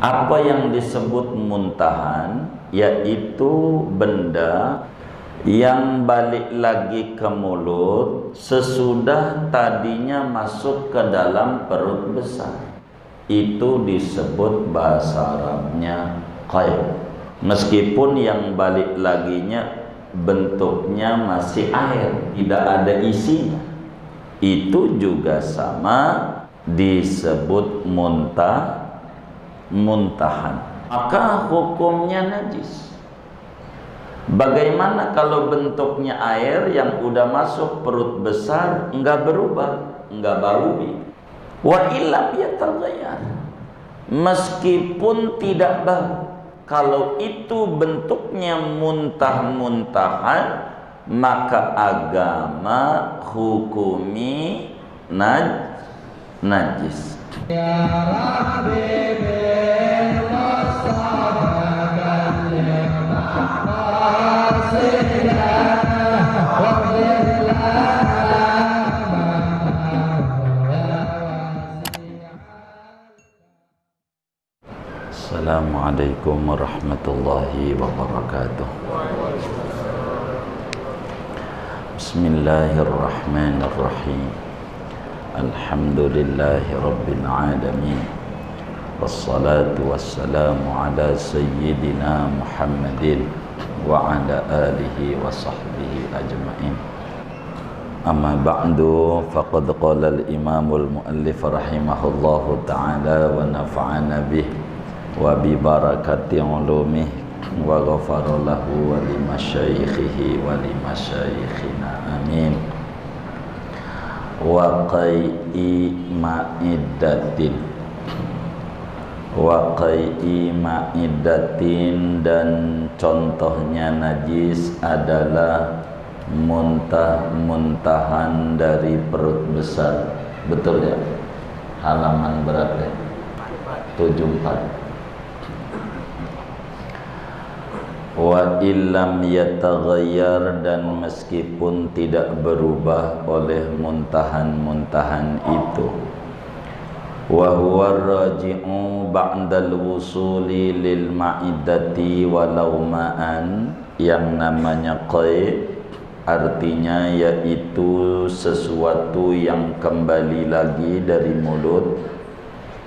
Apa yang disebut muntahan yaitu benda yang balik lagi ke mulut sesudah tadinya masuk ke dalam perut besar. Itu disebut bahasa Arabnya qaid. Meskipun yang balik laginya bentuknya masih air, tidak ada isinya, itu juga sama disebut muntahan. Maka hukumnya najis. Bagaimana kalau bentuknya air yang udah masuk perut besar enggak berubah, enggak bau? Wa illam yataghayyar, meskipun tidak bau. Kalau itu bentuknya muntah-muntahan, maka agama hukumi najis. Ya Rabbi bil Mustafa Assalamualaikum warahmatullahi wabarakatuh. Bismillahirrahmanirrahim. Alhamdulillahi rabbil alamin. Wassalatu wassalamu ala sayyidina Muhammadin wa ala alihi wa sahbihi ajma'in. Amma ba'du, faqad qala al-imamul muallif rahimahullahu ta'ala wa nafa'ana bih wa bi barakati ulumih wa ghafara lahu wa li masyayikhihi wa li masyayikhina amin. Wa qai'i ma'idatin, wa qai'i ma'idatin, dan contohnya najis adalah muntahan dari perut besar. Betul ya? Halaman berapa? 74. Wa illam yataghayyar, dan meskipun tidak berubah oleh muntahan-muntahan itu. Wa huwa raji'u ba'dal wusuli lil ma'idati walau ma'an, yang namanya qaid artinya yaitu sesuatu yang kembali lagi dari mulut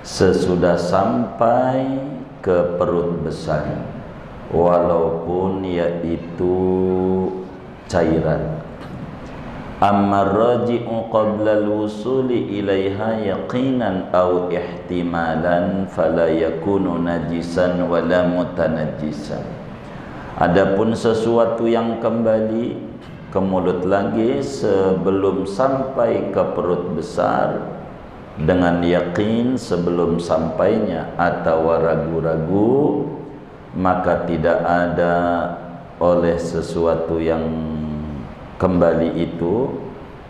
sesudah sampai ke perut besar, walaupun yaitu cairan. Amma raji'u qabla al-wusuli ilaiha yaqinan aw ihtimalan fala yakunu najisan wala mutanajjisan. Adapun sesuatu yang kembali ke mulut lagi sebelum sampai ke perut besar dengan yakin sebelum sampainya atau ragu-ragu, maka tidak ada oleh sesuatu yang kembali itu,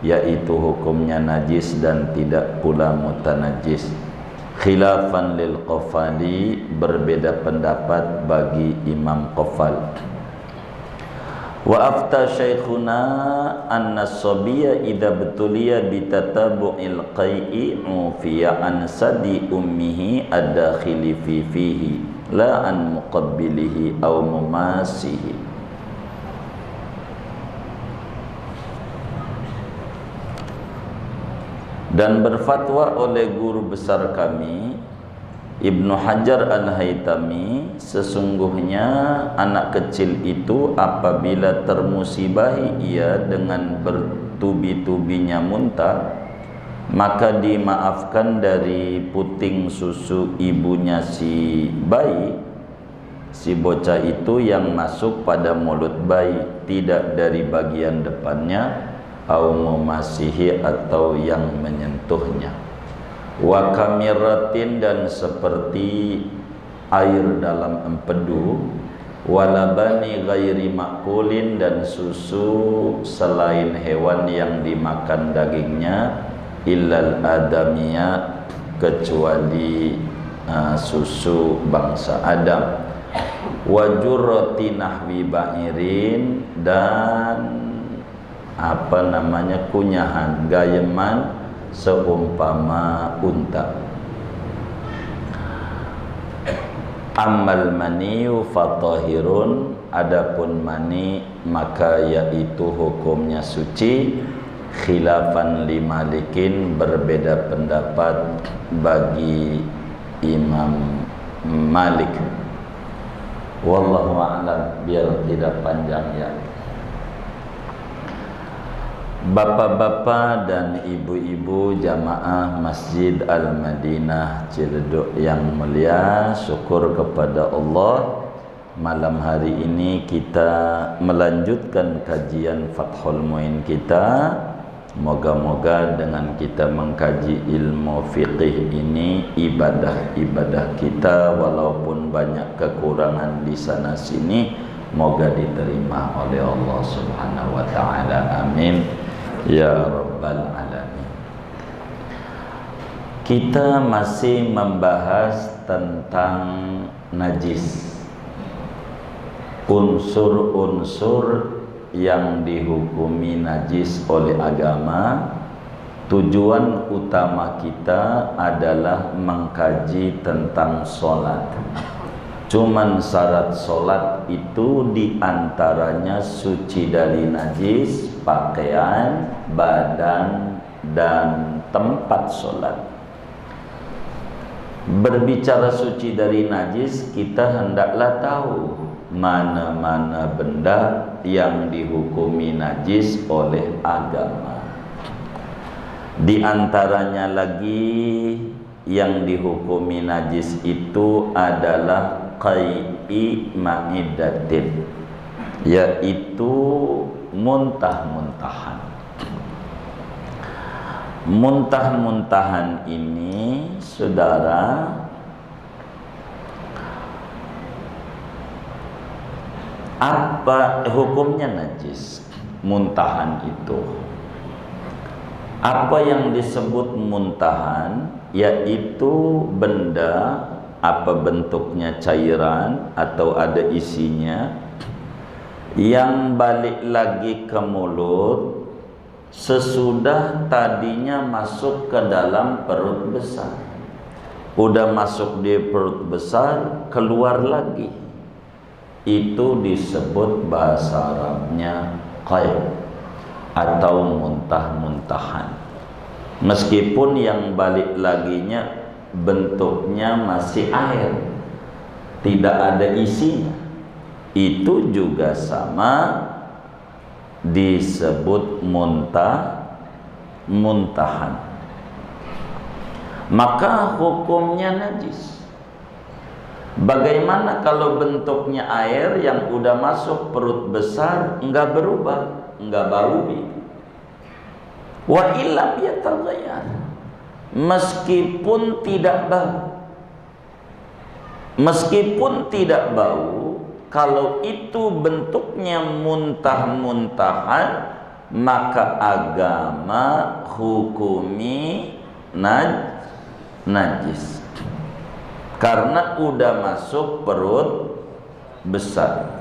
yaitu hukumnya najis dan tidak pula mutanajis. Khilafan lil Qafali, berbeda pendapat bagi Imam Qafal. Wa afta syekhuna anna as-sabiyya idza betuliya bitatabu'il qai'i ufiya an sadi ummihi ad-dakhili fihi la an muqabbilihi aw mumasihi. Dan berfatwa oleh guru besar kami Ibnu Hajar Al-Haytami, sesungguhnya anak kecil itu apabila termusibahi ia dengan bertubi-tubinya muntah, maka dimaafkan dari puting susu ibunya si bayi, si bocah itu yang masuk pada mulut bayi, tidak dari bagian depannya, au mumasihi, atau yang menyentuhnya. Wa kamiratin, dan seperti air dalam empedu. Walabani ghairi makulin, dan susu selain hewan yang dimakan dagingnya. Illal adamiyat, kecuali susu bangsa Adam. Wajurrati nahwi ba'irin, dan kunyahan gayeman seumpama unta. Ammal maniyu fatahirun, adapun mani maka yaitu hukumnya suci. Khilafan li Malikin, berbeda pendapat bagi Imam Malik. Wallahu a'lam, biar tidak panjang ya. Bapak-bapak dan ibu-ibu jamaah Masjid Al-Madinah Ciledug yang mulia, syukur kepada Allah, malam hari ini kita melanjutkan kajian Fathul Muin kita. Moga-moga dengan kita mengkaji ilmu fiqih ini, ibadah-ibadah kita walaupun banyak kekurangan di sana sini, moga diterima oleh Allah Subhanahu wa taala. Amin ya rabbal alamin. Kita masih membahas tentang najis, unsur-unsur yang dihukumi najis oleh agama. Tujuan utama kita adalah mengkaji tentang sholat. Cuman syarat sholat itu diantaranya suci dari najis, pakaian, badan, dan tempat sholat. Berbicara suci dari najis, kita hendaklah tahu mana-mana benda yang dihukumi najis oleh agama. Di antaranya lagi yang dihukumi najis itu adalah qai'i ma'idatin, yaitu muntah-muntahan. Muntah-muntahan ini, saudara, apa hukumnya najis? Muntahan itu, apa yang disebut muntahan, yaitu benda, apa bentuknya, cairan atau ada isinya, yang balik lagi ke mulut sesudah tadinya masuk ke dalam perut besar. Udah masuk di perut besar, keluar lagi, itu disebut bahasa Arabnya qai' atau muntah-muntahan. Meskipun yang balik laginya bentuknya masih air, tidak ada isinya, itu juga sama disebut muntahan. Maka hukumnya najis. Bagaimana kalau bentuknya air yang udah masuk perut besar, enggak berubah, enggak bau? Wa illam yataghayyar, meskipun tidak bau, kalau itu bentuknya muntah-muntahan, maka agama hukumi najis, karena udah masuk perut besar.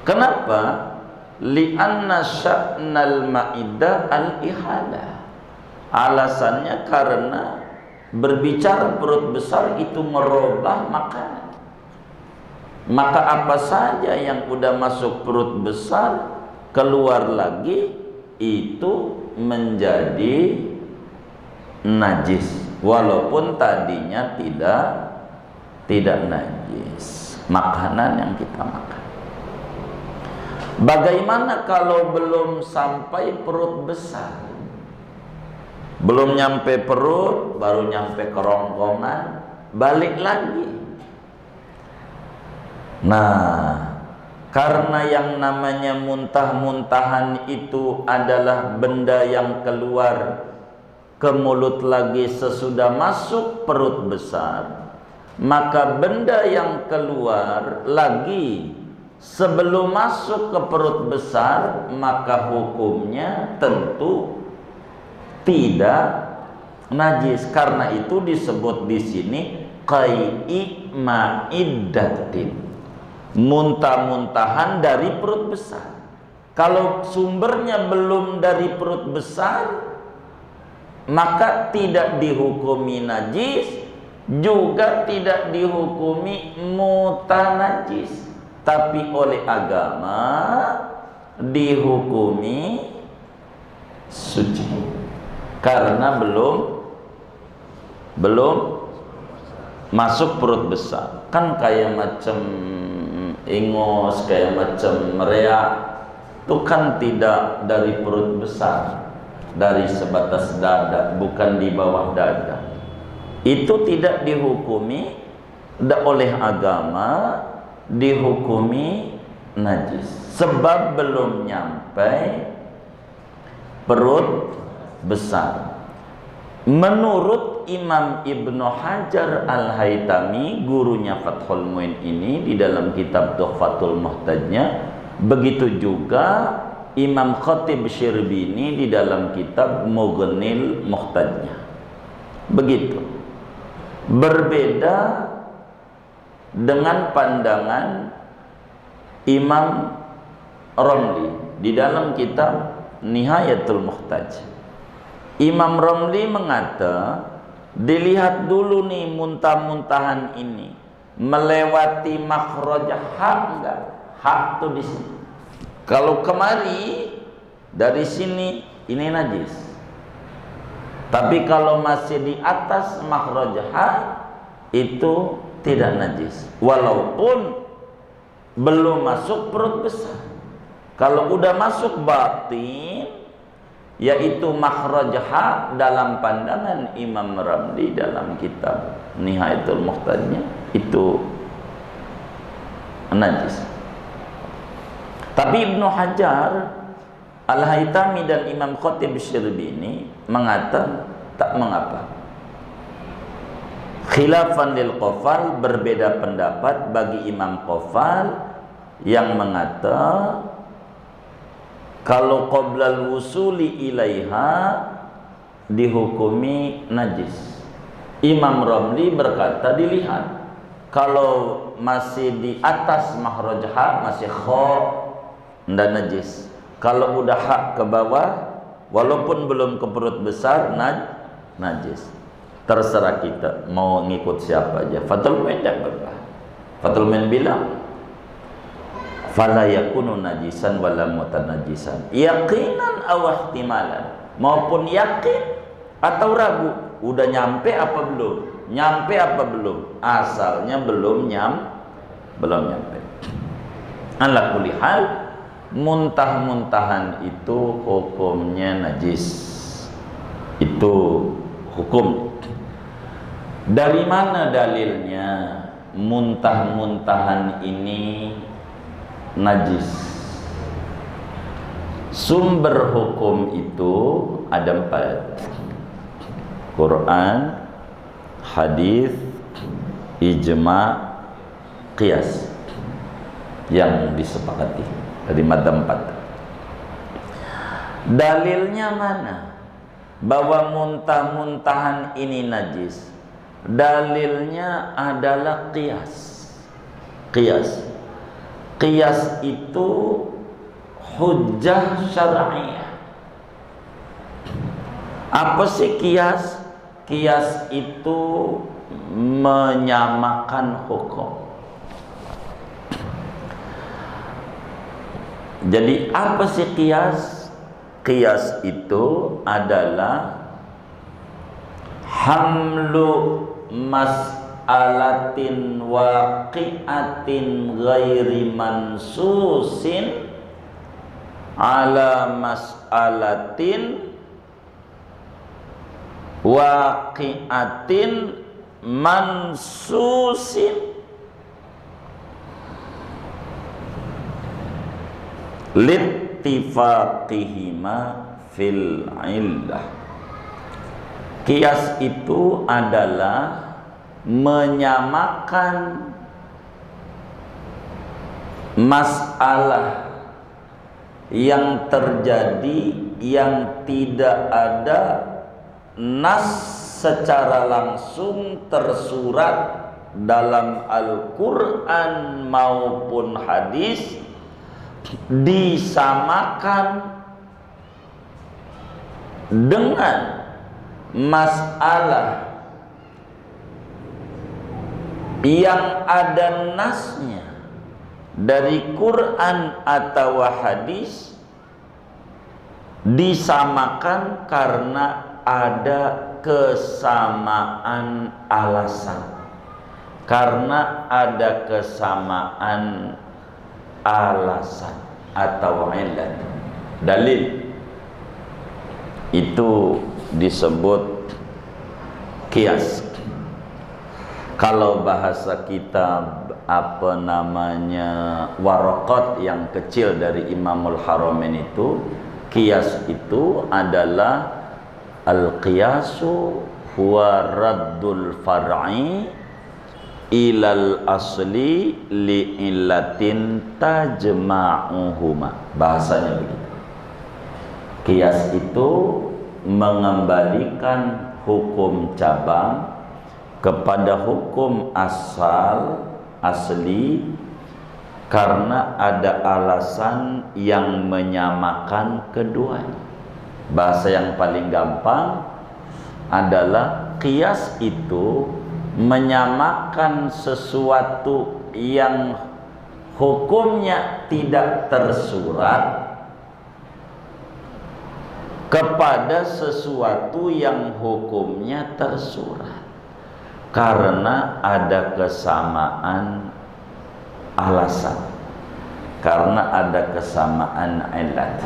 Kenapa? Li'anna sya'nal ma'idah al-ihadah. Alasannya karena berbicara perut besar itu merubah makanan. Maka apa saja yang udah masuk perut besar, keluar lagi, itu menjadi najis, walaupun tadinya tidak najis makanan yang kita makan. Bagaimana kalau belum sampai perut besar, belum nyampe perut, baru nyampe kerongkongan, balik lagi? Nah, karena yang namanya muntah-muntahan itu adalah benda yang keluar ke mulut lagi sesudah masuk perut besar, maka benda yang keluar lagi sebelum masuk ke perut besar, maka hukumnya tentu tidak najis. Karena itu disebut di sini qai'i ma'idatin, muntah-muntahan dari perut besar. Kalau sumbernya belum dari perut besar, maka tidak dihukumi najis. juga tidak dihukumi mutanajis, tapi oleh agama dihukumi suci karena belum masuk perut besar. Kan kayak macam ingus, kayak macam mereak, itu kan tidak dari perut besar, dari sebatas dada, bukan di bawah dada. Itu tidak dihukumi oleh agama, dihukumi najis sebab belum nyampe perut besar. Menurut Imam Ibnu Hajar Al-Haytami, gurunya Fathul Muin ini, di dalam kitab Tuhfatul Muhtajnya, begitu juga Imam Khatib Syirbini di dalam kitab Mughnil Muhtajnya. Begitu. Berbeda dengan pandangan Imam Romli di dalam kitab Nihayatul Muhtaj. Imam Romli mengata, dilihat dulu nih muntah-muntahan ini melewati makhraj hak enggak? Hak tuh di sini. Kalau kemari dari sini ini najis. Tapi kalau masih di atas makhraj hak itu tidak najis, walaupun belum masuk perut besar. Kalau udah masuk batin, yaitu makhraj hak, dalam pandangan Imam Ramli dalam kitab Nihayatul Muhtajnya, itu najis. Tapi Ibnu Hajar Al-Haytami dan Imam Khatib Syirbini mengata tak mengapa. Khilafan lil Qafal, berbeda pendapat bagi Imam Qafal yang mengata kalau qoblal wusuli ilaiha dihukumi najis. Imam Ramli berkata, dilihat kalau masih di atas makhraj ha, masih kha, ndak najis. Kalau udah hak ke bawah, walaupun belum ke perut besar, najis. Terserah kita mau ngikut siapa aja. Fathul Muin tidak berubah. Fathul Muin bilang, fala yakunu najisan wala mutanajisan, yaqinan aw ihtimalan, maupun yakin atau ragu, udah nyampe apa belum? Nyampe apa belum? Asalnya belum nyampe. Ala kulli hal, muntah-muntahan itu hukumnya najis. Itu hukum. Dari mana dalilnya muntah-muntahan ini najis? Sumber hukum itu ada 4: Quran, hadis, ijma', qiyas, yang disepakati dari madzhab 4. Dalilnya mana bahwa muntah-muntahan ini najis? Dalilnya adalah qiyas. Qiyas itu hujjah syar'iyah. Apa sih qiyas? Qiyas itu menyamakan hukum. Jadi apa sih qiyas? Qiyas itu adalah hamlu mas'alatin waqi'atin ghairi mansusin ala mas'alatin waqi'atin mansusin littifaqihima fil illah. Qiyas itu adalah menyamakan masalah yang terjadi yang tidak ada nas secara langsung tersurat dalam Al-Quran maupun hadis, disamakan dengan masalah yang ada nasnya dari Quran atau hadis disamakan karena ada kesamaan alasan, karena ada kesamaan alasan atau ilat, dalil. Itu disebut qiyas. Kalau bahasa kita apa namanya, waraqat yang kecil dari Imamul Haramain itu, qiyas itu adalah al-qiyasu huwa raddul far'i ilal asli li'illatin tajma'uhuma. Bahasanya begitu. Qiyas itu mengembalikan hukum cabang kepada hukum asli karena ada alasan yang menyamakan keduanya. Bahasa yang paling gampang adalah qiyas itu menyamakan sesuatu yang hukumnya tidak tersurat kepada sesuatu yang hukumnya tersurat, karena ada kesamaan alasan, karena ada kesamaan ilat,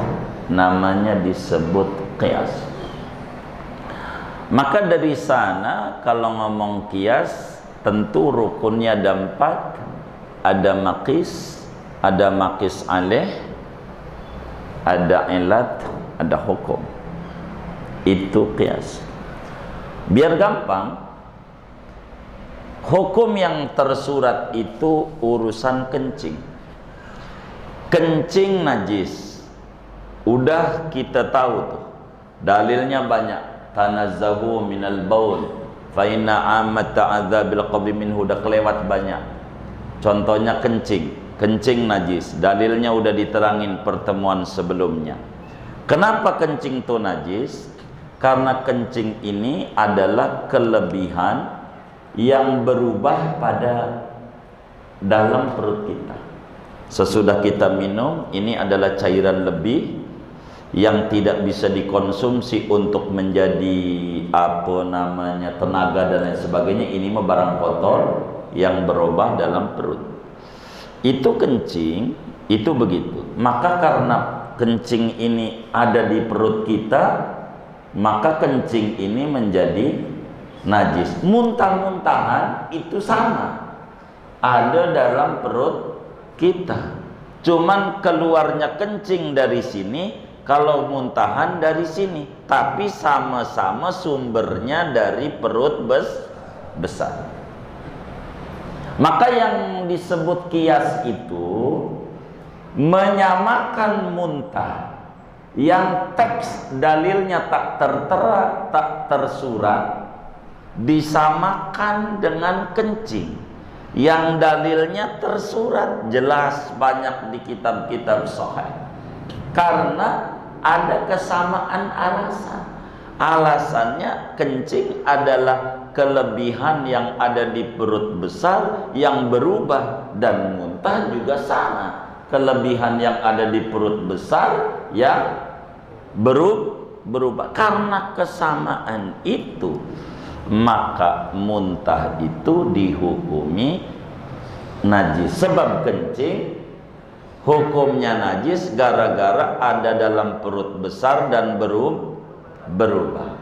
namanya disebut qiyas. Maka dari sana kalau ngomong qiyas, tentu rukunnya ada 4. Ada maqis, ada maqis alaih, ada ilat, ada hukum. Itu qiyas. Biar gampang, hukum yang tersurat itu urusan kencing. Kencing najis, udah kita tahu tuh, dalilnya banyak. Tanazzahu minal baul fa inna amata adzabil qabri minhu, udah kelewat banyak. Contohnya kencing, kencing najis, dalilnya udah diterangin pertemuan sebelumnya. Kenapa kencing itu najis? Karena kencing ini adalah kelebihan yang berubah pada dalam perut kita. Sesudah kita minum, ini adalah cairan lebih yang tidak bisa dikonsumsi untuk menjadi apa namanya tenaga dan lain sebagainya. Ini mah barang kotor yang berubah dalam perut. Itu kencing, itu begitu. Maka karena kencing ini ada di perut kita, maka kencing ini menjadi najis. Muntah-muntahan itu sama, ada dalam perut kita. Cuman keluarnya kencing dari sini, kalau muntahan dari sini, tapi sama-sama sumbernya dari perut besar. Maka yang disebut qiyas itu menyamakan muntah yang teks dalilnya tak tertera, tak tersurat, disamakan dengan kencing yang dalilnya tersurat, jelas banyak di kitab-kitab sahih. Karena ada kesamaan alasan. Alasannya kencing adalah kelebihan yang ada di perut besar yang berubah, dan muntah juga sama, kelebihan yang ada di perut besar yang berubah. Karena kesamaan itu, maka muntah itu dihukumi najis. Sebab kencing hukumnya najis gara-gara ada dalam perut besar dan berubah.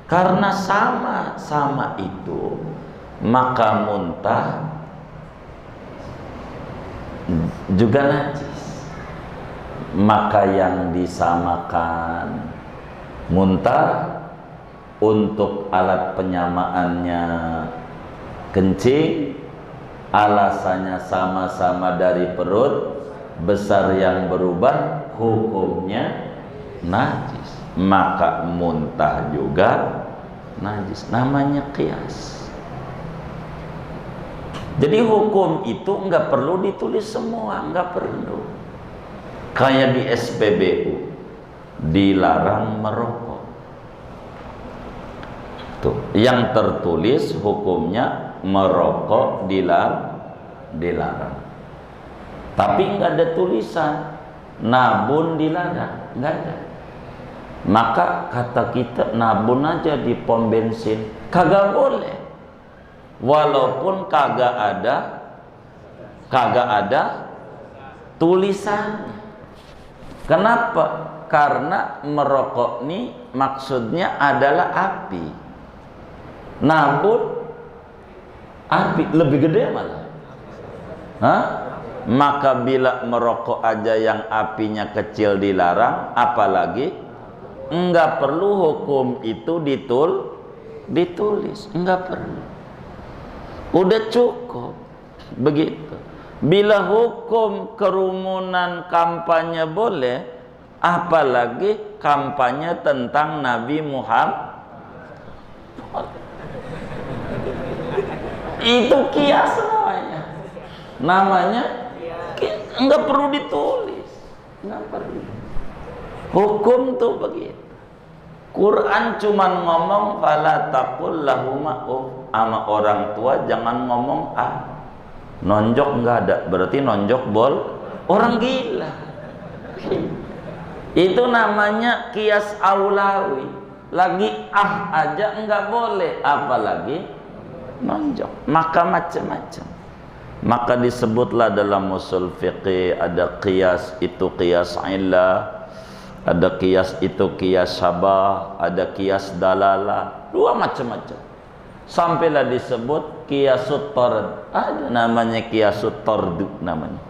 Karena sama-sama itu, maka muntah juga najis. Maka yang disamakan muntah untuk alat penyamaannya kencing, alasannya sama-sama dari perut besar yang berubah, hukumnya najis. Maka muntah juga najis, namanya qiyas. Jadi hukum itu enggak perlu ditulis semua, enggak perlu. Kayak di SPBU dilarang merokok. Tuh, yang tertulis hukumnya merokok dilarang. Tapi nggak ada tulisan nabun dilarang, nggak ada. Maka kata kita nabun aja di pom bensin, kagak boleh. Walaupun kagak ada tulisannya. Kenapa? Karena merokok ini maksudnya adalah api. Nabun api lebih gede malah. Hah? Maka bila merokok aja yang apinya kecil dilarang, apalagi enggak perlu hukum itu ditulis, enggak perlu. Udah cukup begitu. Bila hukum kerumunan kampanye boleh, apalagi kampanye tentang Nabi Muhammad. Itu kias namanya enggak perlu ditulis, enggak perlu. Hukum tuh begitu. Quran cuman ngomong fala taqul lahuma sama orang tua jangan ngomong nonjok enggak ada, berarti nonjok orang gila. Itu namanya kias aulawi. Lagi aja enggak boleh, apalagi nonjok. Maka macam-macam. Maka disebutlah dalam usul fiqih ada qiyas itu qiyas illah, ada qiyas itu qiyas syabah, ada qiyas dalalah, dua macam-macam. Sampailah disebut qiyasut tard. Ada namanya qiyasut tardu namanya.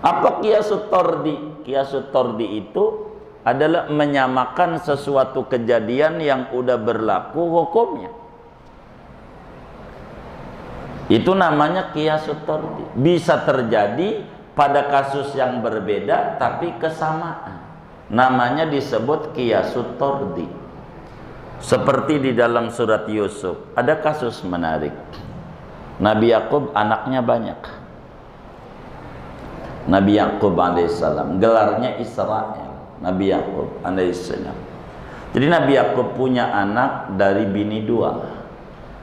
Apa qiyasut tardi? Qiyasut tardi itu adalah menyamakan sesuatu kejadian yang udah berlaku hukumnya. Itu namanya qiyasut tardi. Bisa terjadi pada kasus yang berbeda tapi kesamaan. Namanya disebut qiyasut tardi. Seperti di dalam surat Yusuf, ada kasus menarik. Nabi Yakub anaknya banyak. Nabi Yakub alaihissalam, gelarnya Israel. Nabi Yakub alaihissalam. Jadi Nabi Yakub punya anak dari bini dua.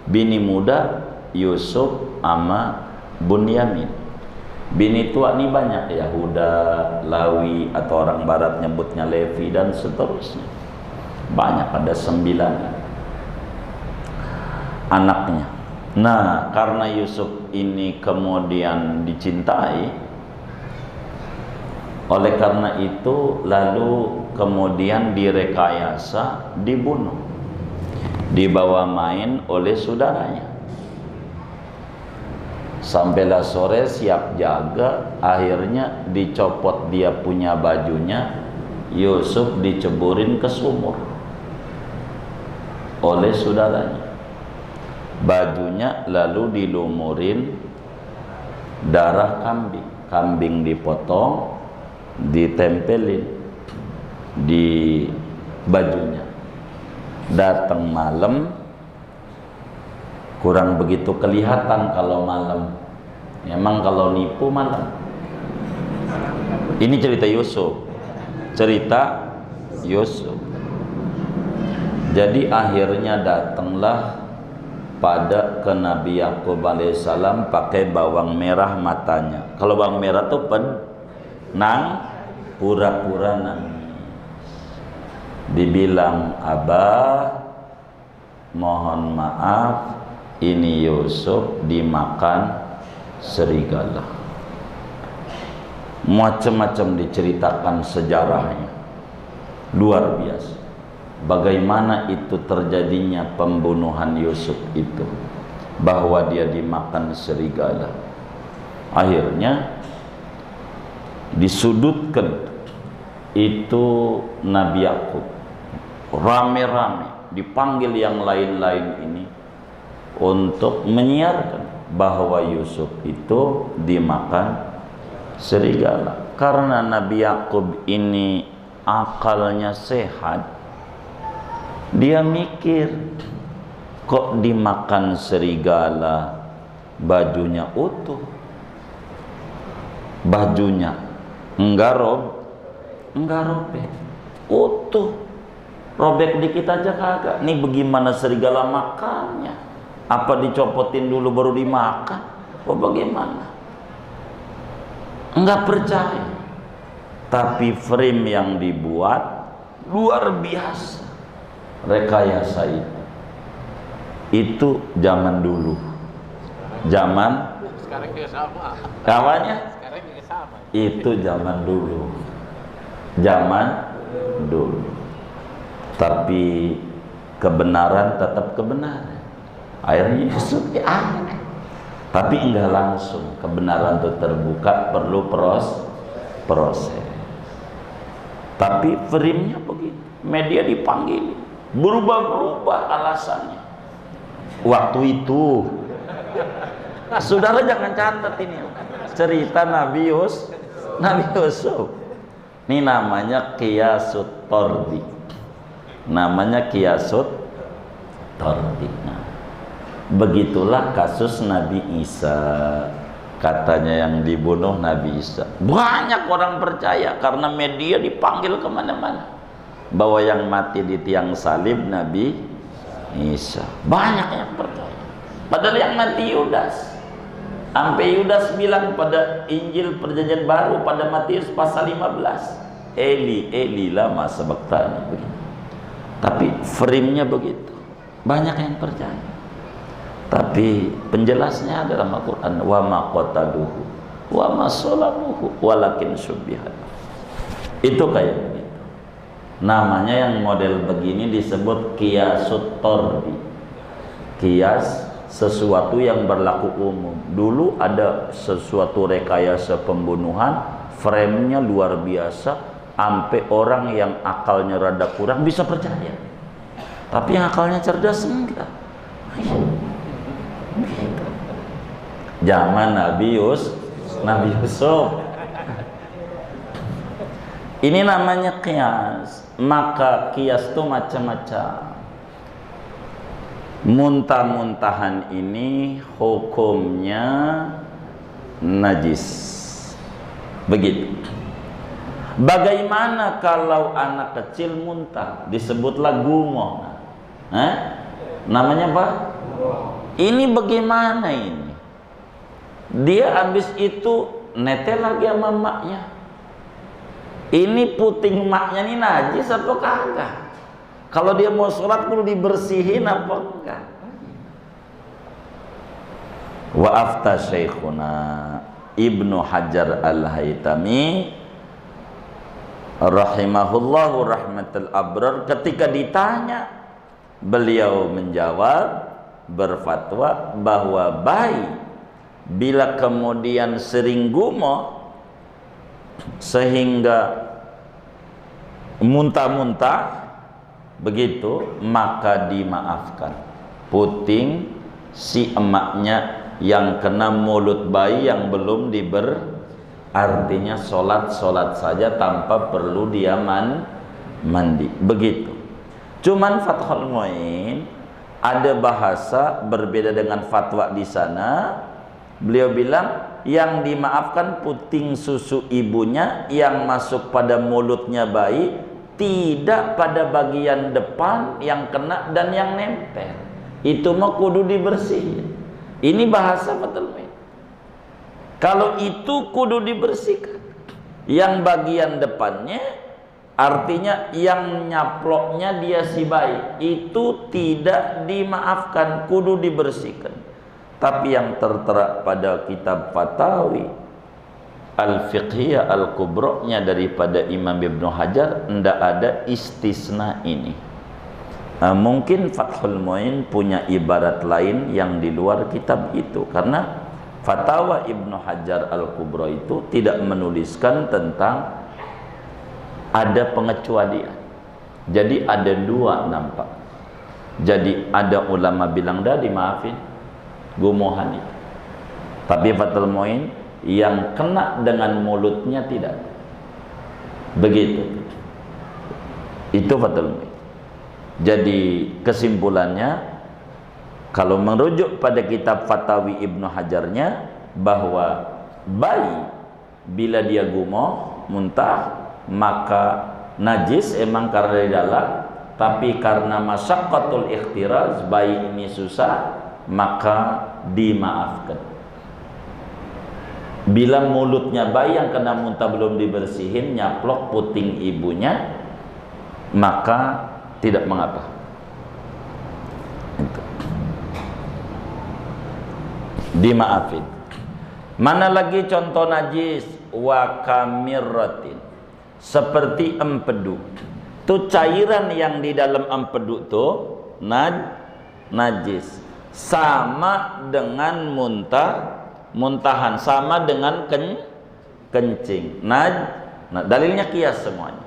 Bini muda Yusuf sama Bunyamin. Bini tua ini banyak, Yahuda, Lawi, atau orang barat nyebutnya Levi dan seterusnya. Banyak, ada 9 anaknya. Nah, karena Yusuf ini kemudian dicintai, oleh karena itu lalu kemudian direkayasa dibunuh, dibawa main oleh saudaranya. Sampailah sore siap jaga, akhirnya dicopot dia punya bajunya, Yusuf diceburin ke sumur oleh saudaranya. Bajunya lalu dilumurin darah kambing. Kambing dipotong, ditempelin di bajunya. Datang malam, kurang begitu kelihatan kalau malam. Memang kalau nipu malam. Ini cerita Yusuf. Cerita Yusuf. Jadi akhirnya datanglah pada ke Nabi Yakub alaihissalam pakai bawang merah matanya. Kalau bawang merah tuh pura-pura nangis. Dibilang, Abah, mohon maaf, ini Yusuf dimakan serigala. Macam-macam diceritakan sejarahnya, luar biasa. Bagaimana itu terjadinya pembunuhan Yusuf itu, bahwa dia dimakan serigala. Akhirnya disudutkan itu Nabi Yakub, rame-rame dipanggil yang lain-lain ini untuk menyiarkan bahwa Yusuf itu dimakan serigala. Karena Nabi Yakub ini akalnya sehat, dia mikir, kok dimakan serigala, bajunya utuh, bajunya enggak robek, utuh. Robek dikit aja kagak. Nih bagaimana serigala makannya? Apa dicopotin dulu baru dimakan? Oh bagaimana? Enggak percaya. Tapi frame yang dibuat luar biasa. Rekayasa itu zaman dulu. Zaman sekarang juga sama. kawannya? Sekarang juga sama. Itu zaman dulu. Zaman dulu. Tapi kebenaran tetap kebenaran. Akhirnya Yesus aneh. Tapi enggak langsung. Kebenaran itu terbuka, perlu proses. Tapi frame-nya begitu. Media dipanggil, berubah-berubah alasannya. Waktu itu, saudara jangan catat ini cerita Nabi Yusuf. Ini namanya Qiyasut Tordi. Namanya Qiyasut Tordi. Nah, begitulah kasus Nabi Isa. Katanya yang dibunuh Nabi Isa. Banyak orang percaya karena media dipanggil kemana-mana bahwa yang mati di tiang salib Nabi Isa. Banyak yang percaya. Padahal yang mati Yudas. Sampai Yudas bilang pada Injil Perjanjian Baru pada Matius pasal 15, Eli Eli lama sabaqtani. Tapi frame-nya begitu. Banyak yang percaya. Tapi penjelasnya dalam Al-Quran, wa ma qataluhu wa ma salabuhu walakin syubbihat. Itu kayak begitu. Namanya yang model begini disebut qiyasut tordi. Qiyas sesuatu yang berlaku umum. Dulu ada sesuatu rekayasa pembunuhan, frame-nya luar biasa, sampai orang yang akalnya rada kurang bisa percaya. Tapi yang akalnya cerdas enggak. Zaman Nabi Yusuf. Ini namanya qiyas. Maka qiyas itu macam-macam. Muntah-muntahan ini hukumnya najis. Begitu. Bagaimana kalau anak kecil muntah? Disebutlah gumoh. Namanya apa? Ini bagaimana ini? Dia habis itu netel lagi sama maknya. Ini puting maknya ini najis apa kagak? Kalau dia mau sholat perlu dibersihin apa enggak? Wa afta syekhuna Ibnu Hajar Al-Haytami rahimahullahu rahmatul abrar, ketika ditanya beliau menjawab, berfatwa bahwa bayi bila kemudian sering gumoh sehingga muntah-muntah begitu, maka dimaafkan. Puting si emaknya yang kena mulut bayi yang belum artinya sholat saja tanpa perlu dia mandi. Begitu. Cuman Fathul Muin ada bahasa berbeda dengan fatwa di sana. Beliau bilang yang dimaafkan puting susu ibunya yang masuk pada mulutnya bayi, tidak pada bagian depan yang kena dan yang nempel. Itu mah kudu dibersihin. Ini bahasa Fathul Muin. Kalau itu kudu dibersihkan. Yang bagian depannya, artinya yang nyaploknya dia si bayi, itu tidak dimaafkan, kudu dibersihkan. Tapi yang tertera pada kitab Fatawi Al-Fiqhiyah Al-Kubra-nya daripada Imam Ibnu Hajar, tidak ada istisna ini. Mungkin Fathul Muin punya ibarat lain yang di luar kitab itu, karena Fatwa Ibnu Hajar Al-Kubra itu tidak menuliskan tentang ada pengecualian. Jadi ada dua nampak. Jadi ada ulama bilang dah dimaafin gumohan itu. Tapi Fathul Muin yang kena dengan mulutnya tidak. Begitu. Itu Fathul Muin. Jadi kesimpulannya, kalau merujuk pada kitab Fatawi Ibnu Hajarnya, bahwa bayi bila dia gumoh, muntah, maka najis emang karena di dalam, tapi karena masyaqqatul ikhtiraz, bayi ini susah, maka dimaafkan. Bila mulutnya bayi yang kena muntah belum dibersihin, nyaplok puting ibunya, maka tidak mengapa. Itu. Dimaafin. Mana lagi contoh najis? Wa kamirratin, seperti empedu. Itu cairan yang di dalam empedu itu najis, sama dengan muntahan, sama dengan kencing. Dalilnya kias semuanya.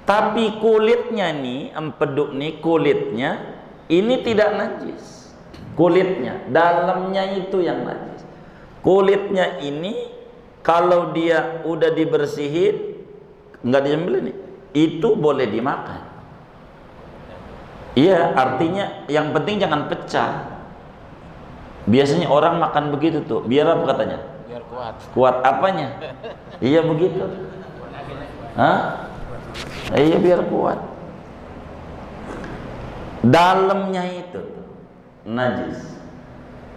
Tapi kulitnya nih, empedu nih, kulitnya ini tidak najis. Kulitnya, dalamnya itu yang najis. Kulitnya ini kalau dia udah dibersihin, nggak disembelih nih, itu boleh dimakan. Iya, artinya yang penting jangan pecah. Biasanya orang makan begitu tuh, biar apa katanya? Biar kuat. Kuat apanya? Iya begitu. Hah? Iya biar kuat. Dalamnya itu najis.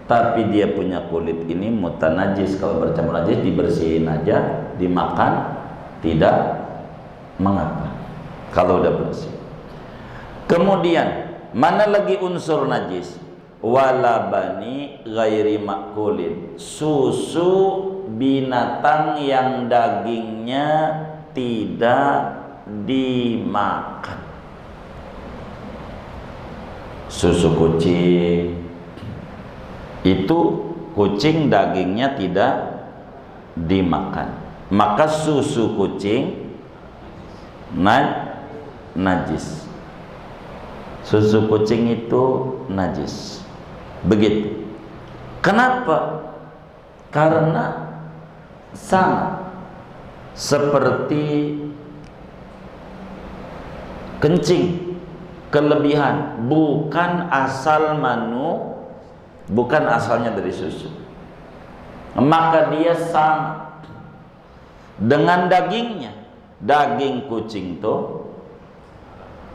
Tapi dia punya kulit ini mutanajis. Kalau bercampur najis dibersihin aja, dimakan tidak mengapa kalau udah bersih. Kemudian mana lagi unsur najis? Walabani ghairi makulin, susu binatang yang dagingnya tidak dimakan. Susu kucing itu, kucing dagingnya tidak dimakan, maka susu kucing najis. Susu kucing itu najis. Begitu. Kenapa? Karena sama seperti kencing, kelebihan, bukan asalnya dari susu, maka dia sama dengan dagingnya. Daging kucing itu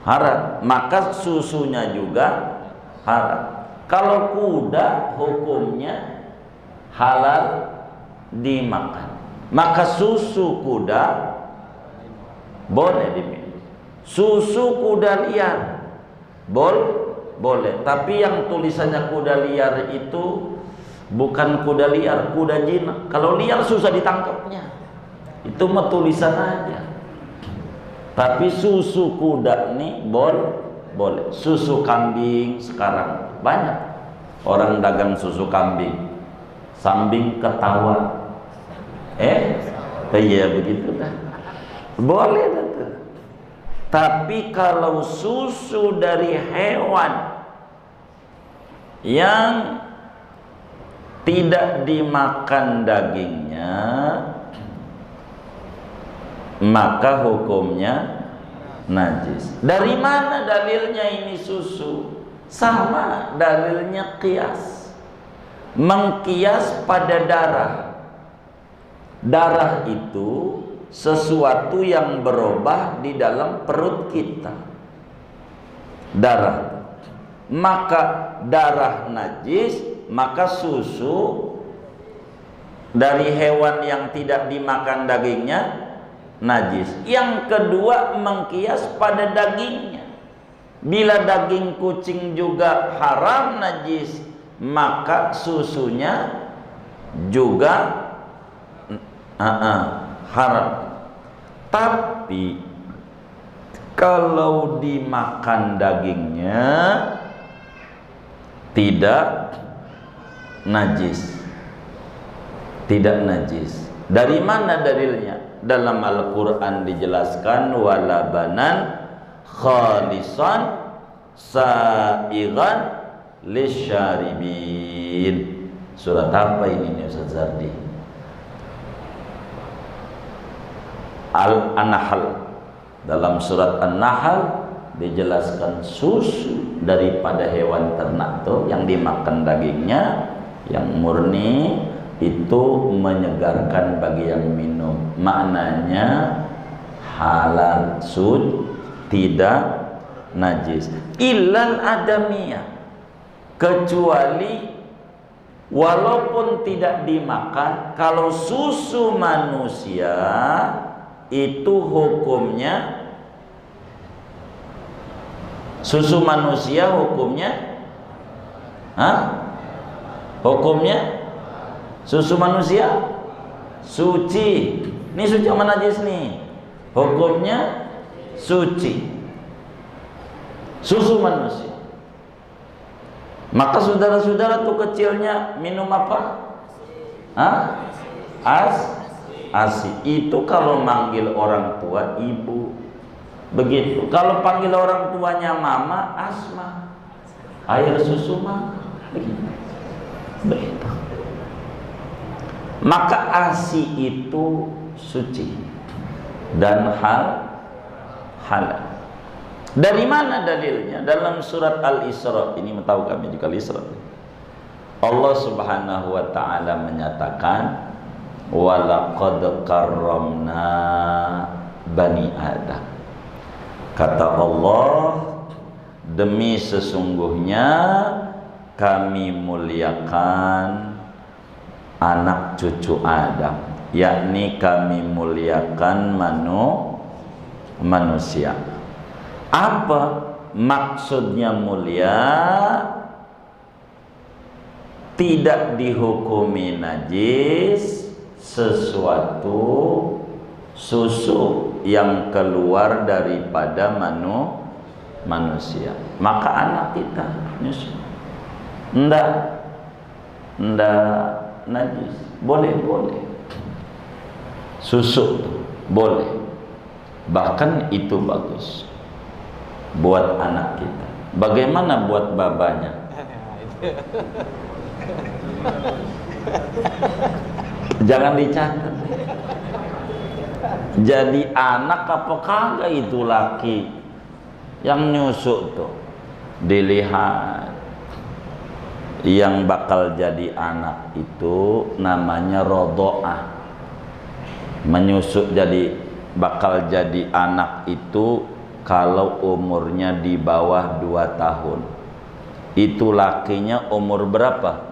haram, maka susunya juga haram. Kalau kuda hukumnya halal dimakan, maka susu kuda boleh diminum. Susu kuda liar boleh, tapi yang tulisannya kuda liar itu bukan kuda liar, kuda jinak. Kalau liar susah ditangkapnya, itu mah tulisan aja. Tapi susu kuda nih boleh. Susu kambing sekarang banyak orang dagang susu kambing, sambing ketawa. Iya begitu dah. Boleh dah. Tapi kalau susu dari hewan yang tidak dimakan dagingnya, maka hukumnya najis. Dari mana dalilnya ini susu? Sama dalilnya kias. Mengkias pada darah. Darah itu sesuatu yang berubah di dalam perut kita. Darah. Maka darah najis, maka susu dari hewan yang tidak dimakan dagingnya najis. Yang kedua, mengkias pada dagingnya. Bila daging kucing juga haram najis, maka susunya juga haram. Tapi kalau dimakan dagingnya tidak najis. Tidak najis. Dari mana dalilnya? Dalam Al-Quran dijelaskan walabanan khalisan sa'igan lisyaribin. Surat apa ini nih Ustaz Zardi? Al-Nahl. Dalam surat An-Nahl dijelaskan susu daripada hewan ternak tuh yang dimakan dagingnya, yang murni itu menyegarkan bagi yang minum. Maknanya halal, tidak najis. Illal adamiyah, kecuali walaupun tidak dimakan, kalau susu manusia itu hukumnya, susu manusia hukumnya, hukumnya susu manusia suci. Ini suci sama najis nih, hukumnya suci, susu manusia. Maka saudara-saudara tuh kecilnya minum apa? ASI. Itu kalau manggil orang tua ibu, begitu. Kalau panggil orang tuanya mama, asma, air susu mama, begitu. Maka ASI itu suci dan halal. Dari mana dalilnya? Dalam surat Al-Isra, ini tahu kami juga Al-Isra. Allah Subhanahu wa taala menyatakan, walaqad karramna bani Adam. Kata Allah, demi sesungguhnya kami muliakan anak cucu Adam, yakni kami muliakan manusia. Apa maksudnya mulia? Tidak dihukumi najis sesuatu susu yang keluar daripada manusia. Maka anak kita nyusu ndak najis, boleh susu boleh, bahkan itu bagus buat anak kita. Bagaimana buat babanya? Jangan dicatat. Jadi anak apa kagak itu laki yang nyusuk tuh, dilihat. Yang bakal jadi anak itu namanya rodho'ah. Menyusuk jadi bakal jadi anak itu kalau umurnya di bawah 2 tahun. Itu lakinya umur berapa?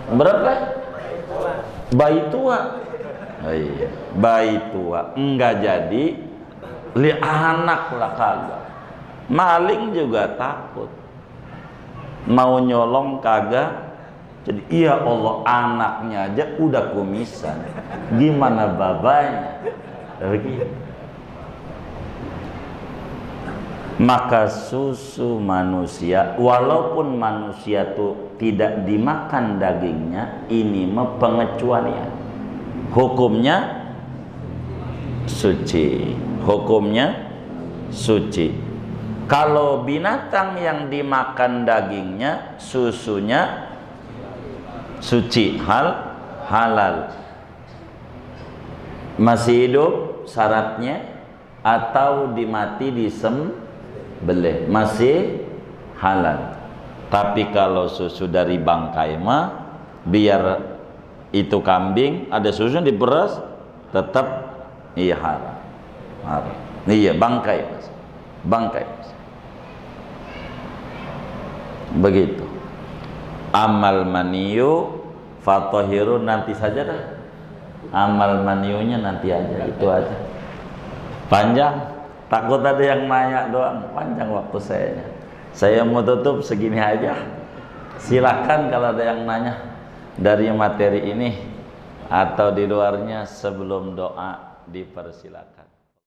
Berapa? Bayi tua. Oh iya, bayi tua. Enggak jadi anak lah kagak. Maling juga takut. Mau nyolong kagak. Jadi iya Allah, anaknya aja udah kumisan. Gimana babanya? Begitu. Maka susu manusia, walaupun manusia itu tidak dimakan dagingnya, ini mah pengecualian. Hukumnya suci. Hukumnya suci. Kalau binatang yang dimakan dagingnya, susunya suci, halal. Masih hidup syaratnya, atau dimati disembelih, masih halal. Tapi kalau susu dari bangkai mah, biar itu kambing ada susunya diperas, tetap iya halal. Iya, bangkai mas, bangkai mas. Begitu. Amal maniyu fatohiru, nanti saja dah. Amal maniunya nanti aja, itu aja. Panjang, takut ada yang nanya doang, panjang waktu saya. Saya mau tutup segini aja. Silakan kalau ada yang nanya dari materi ini atau di luarnya, sebelum doa dipersilakan.